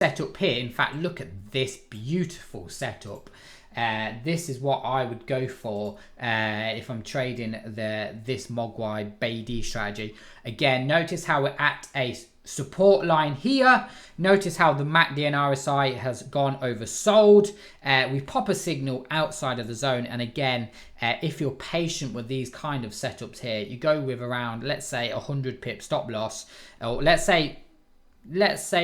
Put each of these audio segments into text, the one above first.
setup here. In fact, look at this beautiful setup. This is what I would go for if I'm trading this Mogwai BD strategy. Again, notice how we're at a support line here. Notice how the MACD and RSI has gone oversold. We pop a signal outside of the zone, and again, if you're patient with these kind of setups here, you go with around, let's say, 100 pip stop loss, or let's say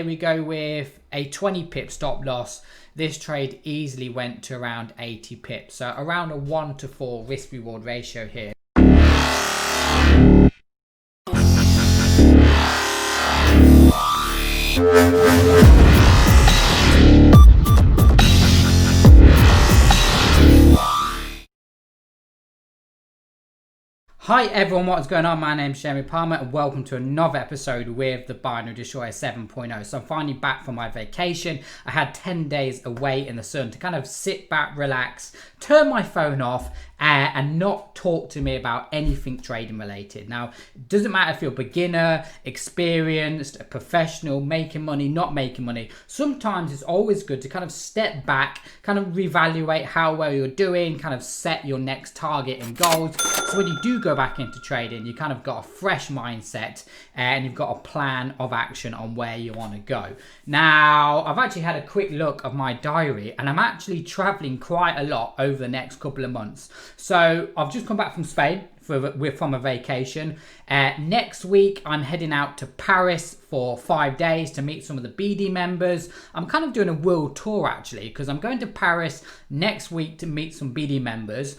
we go with a 20 pip stop loss. This trade easily went to around 80 pips, so around a 1-to-4 risk reward ratio here. Hi everyone, what's going on? My name's Jeremy Palmer and welcome to another episode with the Binary Destroyer 7.0. So I'm finally back from my vacation. I had 10 days away in the sun to kind of sit back, relax, turn my phone off and not talk to me about anything trading related. Now, it doesn't matter if you're a beginner, experienced, a professional, making money, not making money. Sometimes it's always good to kind of step back, kind of reevaluate how well you're doing, kind of set your next target and goals. So when you do go back into trading, you kind of got a fresh mindset and you've got a plan of action on where you want to go. Now, I've actually had a quick look of my diary and I'm actually traveling quite a lot over the next couple of months. So I've just come back from Spain from a vacation. Next week, I'm heading out to Paris for 5 days to meet some of the BD members. I'm kind of doing a world tour actually, because I'm going to Paris next week to meet some BD members.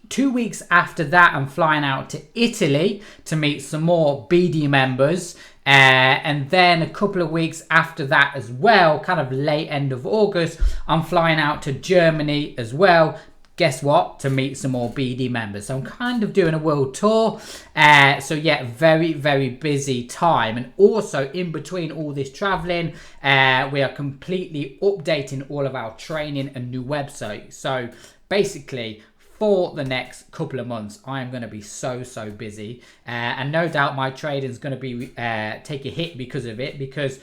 2 weeks after that, I'm flying out to Italy to meet some more BD members. And then a couple of weeks after that as well, kind of late end of August, I'm flying out to Germany as well. Guess what? To meet some more BD members. So I'm kind of doing a world tour. So yeah, very, very busy time. And also in between all this traveling, we are completely updating all of our training and new website. So basically, for the next couple of months, I am going to be so busy. And no doubt my trading is going to be take a hit because of it. Because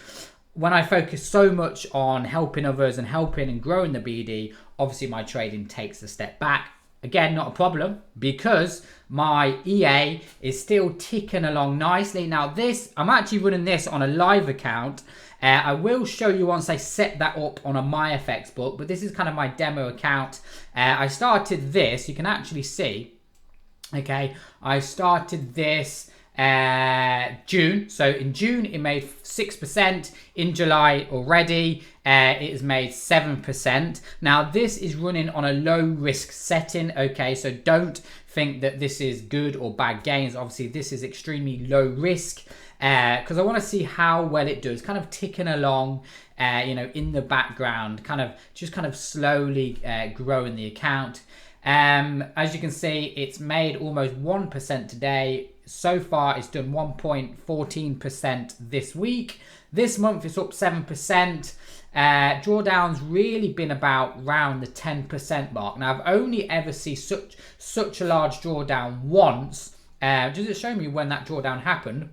when I focus so much on helping others and helping and growing the BD, obviously my trading takes a step back. Again, not a problem because my EA is still ticking along nicely. Now this, I'm actually running this on a live account. I will show you once I set that up on a MyFX book, but this is kind of my demo account. I started this, you can actually see, okay, I started this June. So in June it made 6%. In July already it has made 7%. Now this is running on a low risk setting, okay, so don't think that this is good or bad gains. Obviously this is extremely low risk because I want to see how well it does, kind of ticking along you know, in the background, kind of slowly growing the account. As you can see, it's made almost 1% today. So far it's done 1.14% this week. This month it's up 7%. Drawdown's really been about around the 10% mark. Now I've only ever seen such a large drawdown once. Does it show me when that drawdown happened?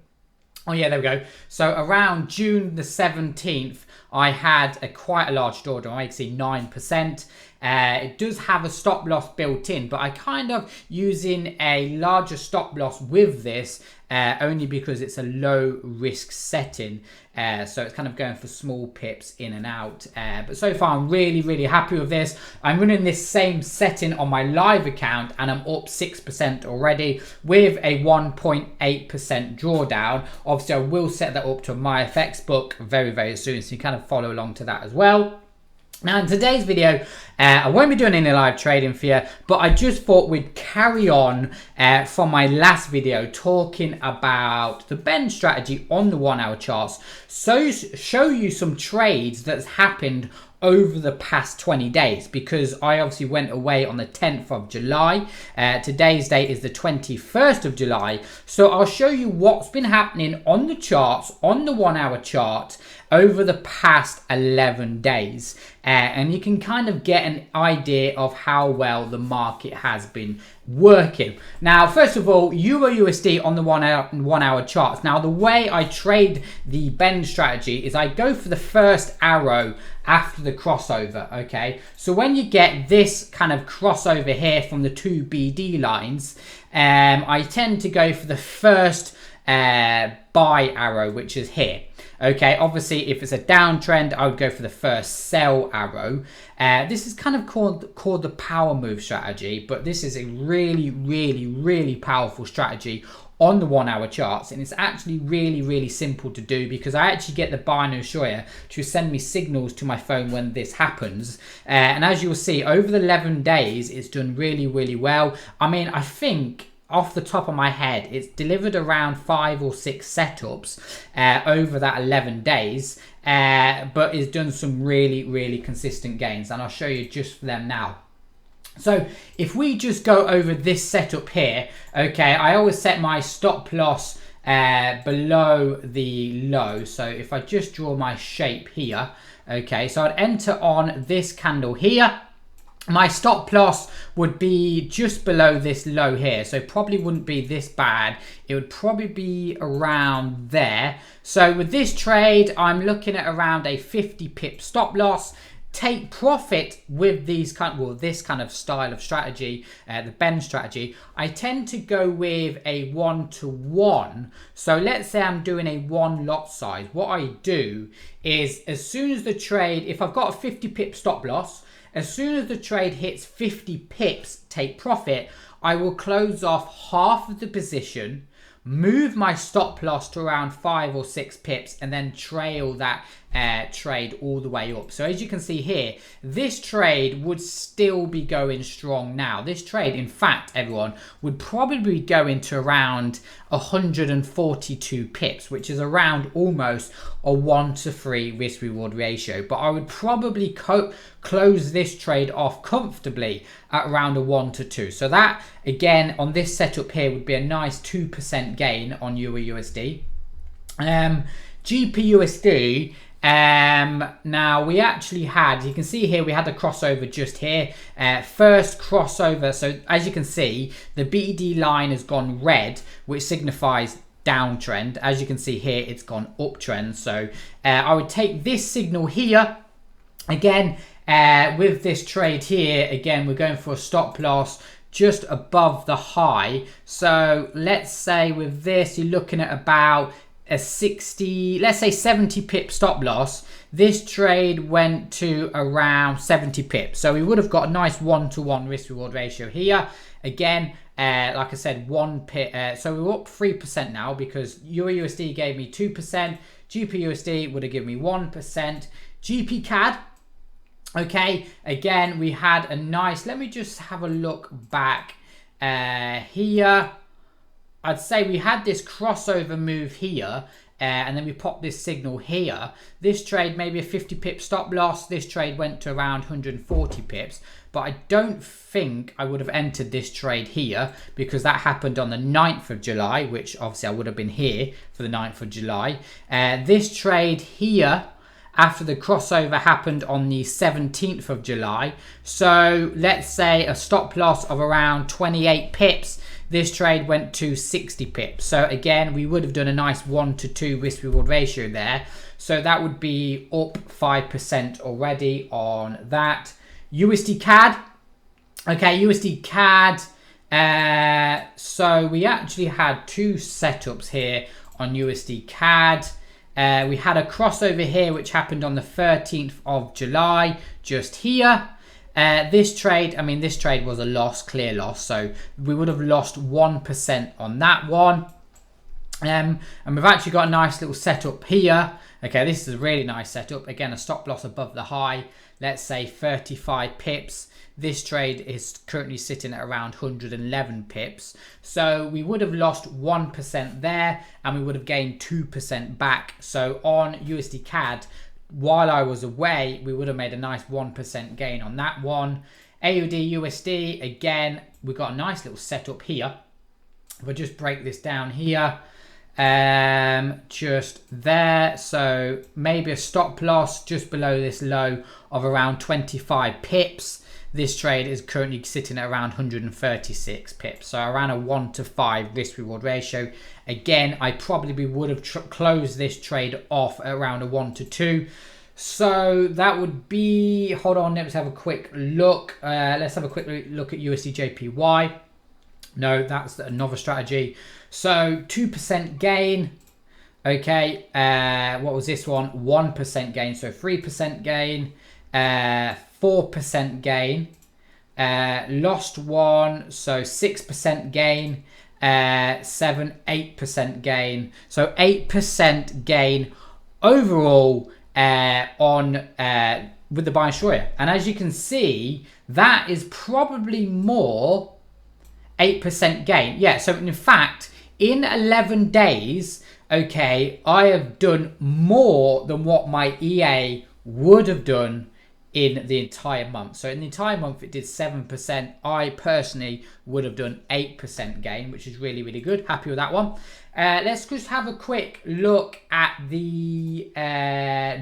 Oh yeah, there we go. So around June the 17th, I had quite a large drawdown. I can see 9%. It does have a stop loss built in, but I kind of using a larger stop loss with this only because it's a low risk setting. So it's kind of going for small pips in and out. But so far I'm really happy with this. I'm running this same setting on my live account and I'm up 6% already with a 1.8% drawdown. Obviously I will set that up to my FX book very soon, so you kind of follow along to that as well. Now in today's video, I won't be doing any live trading for you, but I just thought we'd carry on from my last video talking about the bend strategy on the 1 hour charts. So show you some trades that's happened over the past 20 days, because I obviously went away on the 10th of July. Today's date is the 21st of July. So I'll show you what's been happening on the charts, on the 1 hour chart over the past 11 days. And you can kind of get an idea of how well the market has been working. Now, first of all, Euro USD on the 1 hour charts. Now, the way I trade the bend strategy is I go for the first arrow after the crossover, okay? So when you get this kind of crossover here from the two BD lines, I tend to go for the first buy arrow, which is here. Okay, obviously if it's a downtrend, I would go for the first sell arrow. This is kind of called the power move strategy, but this is a really powerful strategy on the 1 hour charts, and it's actually really simple to do because I actually get the binary destroyer to send me signals to my phone when this happens, and as you'll see over the 11 days it's done really well. I mean, I think off the top of my head, it's delivered around 5 or 6 setups over that 11 days, but it's done some really consistent gains, and I'll show you just for them now. So if we just go over this setup here, okay, I always set my stop loss below the low. So if I just draw my shape here, okay, so I'd enter on this candle here. My stop loss would be just below this low here, so probably wouldn't be this bad. It would probably be around there. So with this trade, I'm looking at around a 50 pip stop loss. Take profit with these this kind of style of strategy, the bend strategy. I tend to go with a 1-to-1. So let's say I'm doing a 1 lot size. What I do is as soon as the trade, if I've got a 50 pip stop loss, as soon as the trade hits 50 pips, take profit, I will close off half of the position, move my stop loss to around 5 or 6 pips, and then trail that trade all the way up. So as you can see here, this trade would still be going strong now. This trade, in fact, everyone, would probably be going to around 142 pips, which is around almost a 1-to-3 risk reward ratio. But I would probably close this trade off comfortably at around a 1-to-2. So that, again, on this setup here would be a nice 2% gain on Euro USD. GPUSD, now we actually had, you can see here, we had a crossover just here, first crossover. So as you can see, the BD line has gone red, which signifies downtrend. As you can see here, it's gone uptrend. So I would take this signal here again. With this trade here, again, we're going for a stop loss just above the high. So let's say with this, you're looking at about a 60, let's say 70 pip stop loss. This trade went to around 70 pips. So we would have got a nice 1-to-1 risk reward ratio here. Again, like I said, 1 pip. So we're up 3% now because Euro USD gave me 2%. GPUSD would have given me 1%. GP CAD. Okay, again, we had a nice, let me just have a look back here. I'd say we had this crossover move here, and then we popped this signal here. This trade, maybe a 50 pip stop loss. This trade went to around 140 pips, but I don't think I would have entered this trade here because that happened on the 9th of July, which obviously I would have been here for the 9th of July. This trade here, after the crossover, happened on the 17th of July. So let's say a stop loss of around 28 pips. This trade went to 60 pips. So again, we would have done a nice 1-to-2 risk reward ratio there. So that would be up 5% already on that. USD CAD. Okay, USD CAD. So we actually had 2 setups here on USD CAD. We had a crossover here which happened on the 13th of July, just here. This trade, I mean, this trade was a loss, clear loss. So we would have lost 1% on that one. And we've actually got a nice little setup here. Okay, this is a really nice setup. Again, a stop loss above the high, let's say 35 pips. This trade is currently sitting at around 111 pips. So we would have lost 1% there and we would have gained 2% back. So on USD CAD, while I was away, we would have made a nice 1% gain on that one. AUD USD, again, we got a nice little setup here. We'll just break this down here. Just there. So maybe a stop loss just below this low of around 25 pips. this trade is currently sitting at around 136 pips, so around a 1 to 5 risk reward ratio. Again, I probably would have closed this trade off at around a 1 to 2. So that would be, hold on, let's have a quick look. Let's have a quick look at USD/JPY. No, that's another strategy. So 2% gain. Okay, what was this one? 1% gain, so 3% gain, 4% gain, lost one, so 6% gain, 8% gain, so 8% gain overall on with the buy and destroyer. And as you can see, that is probably more 8% gain. Yeah, so in fact, in 11 days, okay, I have done more than what my EA would have done in the entire month. So in the entire month, it did 7%. I personally would have done 8% gain, which is really, really good. Happy with that one. Let's just have a quick look at the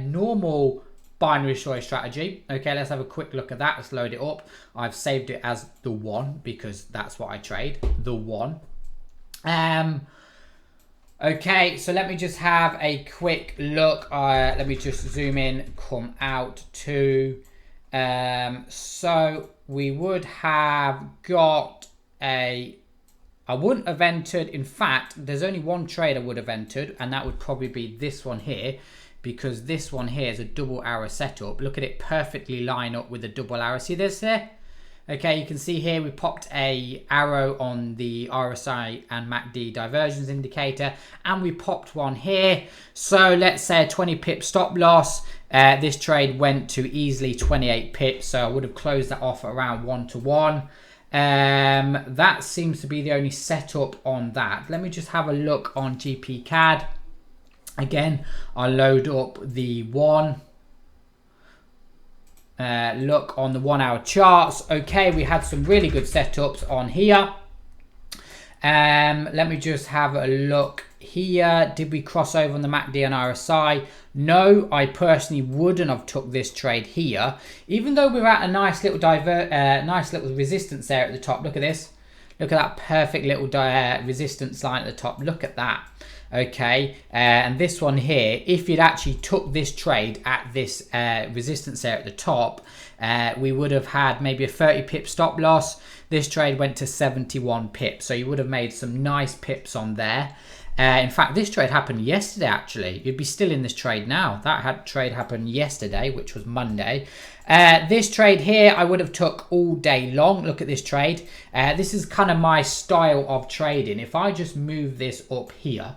normal binary destroyer strategy. Okay, let's have a quick look at that. Let's load it up. I've saved it as the one because that's what I trade, the one. Okay, so let me just have a quick look. Let me just zoom in, come out to, so we would have got I wouldn't have entered, in fact, there's only one trade I would have entered, and that would probably be this one here, because this one here is a double arrow setup. Look at it perfectly line up with a double arrow. See this here? Okay, you can see here we popped a arrow on the RSI and MACD divergence indicator, and we popped one here. So let's say a 20 pip stop loss. This trade went to easily 28 pips, so I would have closed that off at around 1 to 1. That seems to be the only setup on that. Let me just have a look on GP CAD. Again, I'll load up the one. Look on the 1 hour charts. Okay, we had some really good setups on here. Let me just have a look here. Did we cross over on the MACD and RSI? No, I personally wouldn't have took this trade here, even though we're at a nice little resistance there at the top. Look at this. Look at that perfect little resistance line at the top. Look at that. Okay, and this one here, if you'd actually took this trade at this resistance there at the top, we would have had maybe a 30 pip stop loss. This trade went to 71 pips, so you would have made some nice pips on there. In fact, this trade happened yesterday, actually. You'd be still in this trade now. That trade happened yesterday, which was Monday. This trade here, I would have took all day long. Look at this trade. This is kind of my style of trading. If I just move this up here,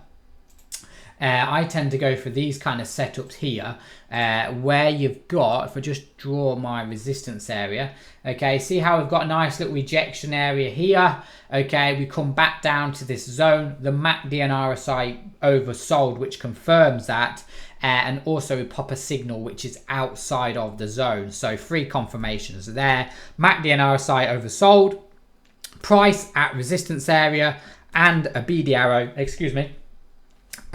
I tend to go for these kind of setups here, where you've got, if I just draw my resistance area, okay, see how we've got a nice little rejection area here. Okay, we come back down to this zone, the MACD and RSI oversold, which confirms that, and also we pop a signal which is outside of the zone. So 3 confirmations there. MACD and RSI oversold, price at resistance area, and a BD arrow, excuse me,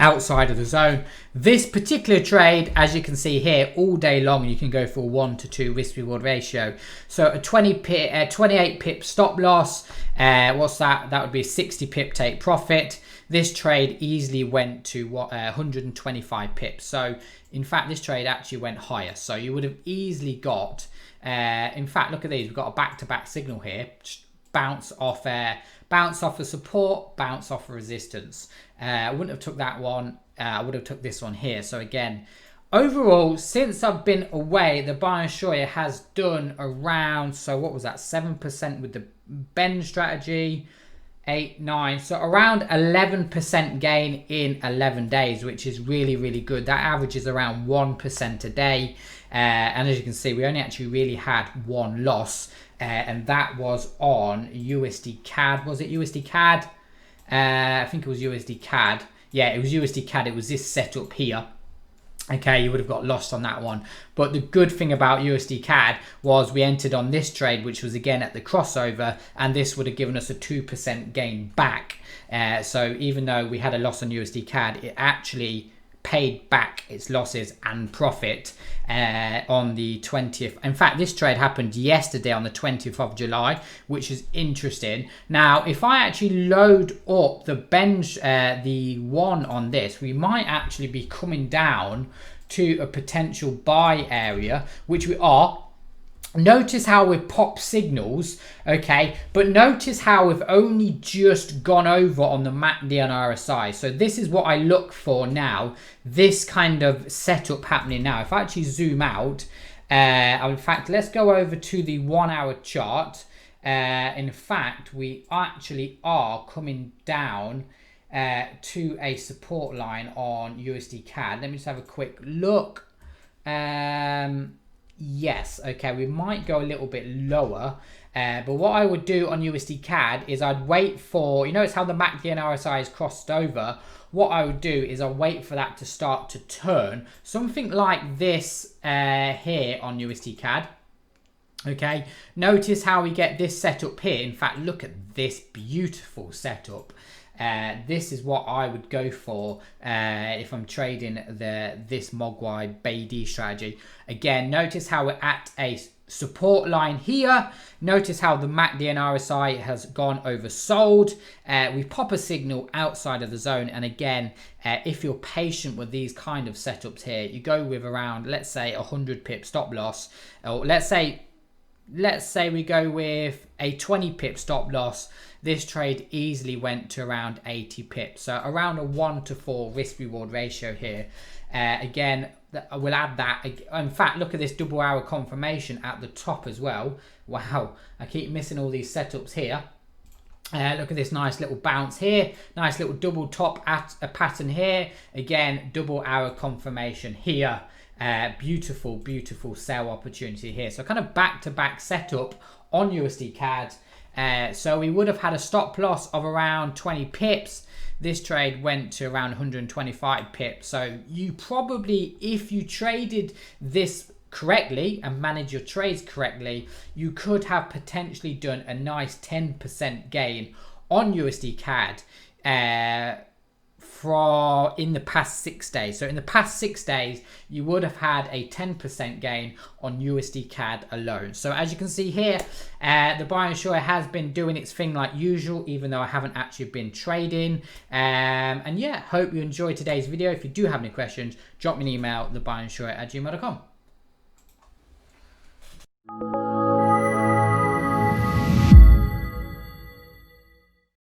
outside of the zone. This particular trade, as you can see here, all day long you can go for a 1 to 2 risk reward ratio. So a 28 pip stop loss, what's that? That would be a 60 pip take profit. This trade easily went to 125 pips. So in fact, this trade actually went higher. So you would have easily got, in fact, look at these. We've got a back-to-back signal here. Just bounce off the support, bounce off a resistance. I wouldn't have took that one. I would have took this one here. So again, overall, since I've been away, the buy and destroyer has done around, so what was that, 7% with the bend strategy, 8, 9, so around 11% gain in 11 days, which is really, really good. That averages around 1% a day. And as you can see, we only actually really had one loss, and that was on USD CAD. Was it USD CAD? I think it was USD CAD. Yeah, it was USD CAD. It was this setup here. Okay, you would have got lost on that one. But the good thing about USD CAD was we entered on this trade, which was again at the crossover, and this would have given us a 2% gain back. So even though we had a loss on USD CAD, it actually paid back its losses and profit on the 20th. In fact, this trade happened yesterday on the 20th of July, which is interesting. Now, if I actually load up the bench, the one on this, we might actually be coming down to a potential buy area, which we are. Notice how we've popped signals, okay, but notice how we've only just gone over on the MACD and RSI. So this is what I look for now, this kind of setup happening now. If I actually zoom out, in fact, let's go over to the 1 hour chart. In fact, we actually are coming down to a support line on USD CAD. Let me just have a quick look. Yes, okay, we might go a little bit lower, but what I would do on USD CAD is I'd wait for, you notice how the MACD and RSI is crossed over. What I would do is I'll wait for that to start to turn, something like this here on USD CAD. Okay, notice how we get this setup here. In fact, look at this beautiful setup. This is what I would go for if I'm trading this Mogwai BD strategy. Again, notice how we're at a support line here. Notice how the MACD and RSI has gone oversold. We pop a signal outside of the zone, and again, if you're patient with these kind of setups here, you go with around, let's say, 100 pip stop loss, or let's say we go with a 20 pip stop loss. This trade easily went to around 80 pips, so around a 1-to-4 risk reward ratio here. Again, we'll add that. In fact, look at this double hour confirmation at the top as well. Wow, I keep missing all these setups here. Look at this nice little bounce here, nice little double top at a pattern here. Again, double hour confirmation here. Beautiful, beautiful sell opportunity here. So kind of back-to-back setup on USD CAD. So we would have had a stop loss of around 20 pips. This trade went to around 125 pips. So you probably, if you traded this correctly and manage your trades correctly, you could have potentially done a nice 10% gain on USD CAD in the past 6 days. So in the past 6 days, you would have had a 10% gain on USD CAD alone. So as you can see here, the buy and short has been doing its thing like usual, even though I haven't actually been trading. And yeah, hope you enjoyed today's video. If you do have any questions, drop me an email, thebinarydestroyer@gmail.com.